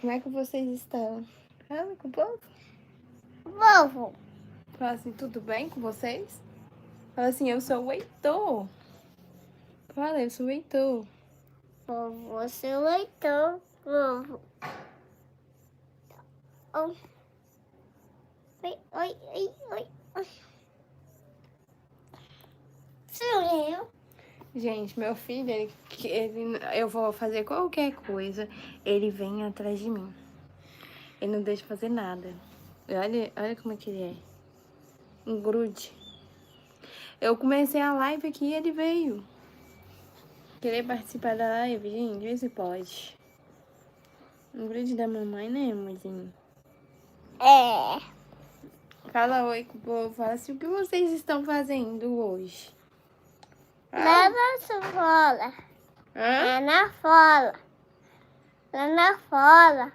Como é que vocês estão? Fala com o povo. Vovô. Fala assim, tudo bem com vocês? Fala assim, eu sou o Heitor. Fala, eu sou o Heitor. Vovô, seu leitor. Vovô. Oi, oi, oi, oi, oi. Sou eu. Gente, meu filho, eu vou fazer qualquer coisa, ele vem atrás de mim. Ele não deixa fazer nada. Olha como é que ele é. Um grude. Eu comecei a live aqui e ele veio. Querer participar da live, gente, vê se pode. Um grude da mamãe, né, amorzinho? É. Fala oi com o povo, fala assim, o que vocês estão fazendo hoje? Lá Fala. na escola. Hã? Lá na escola. Lá na escola.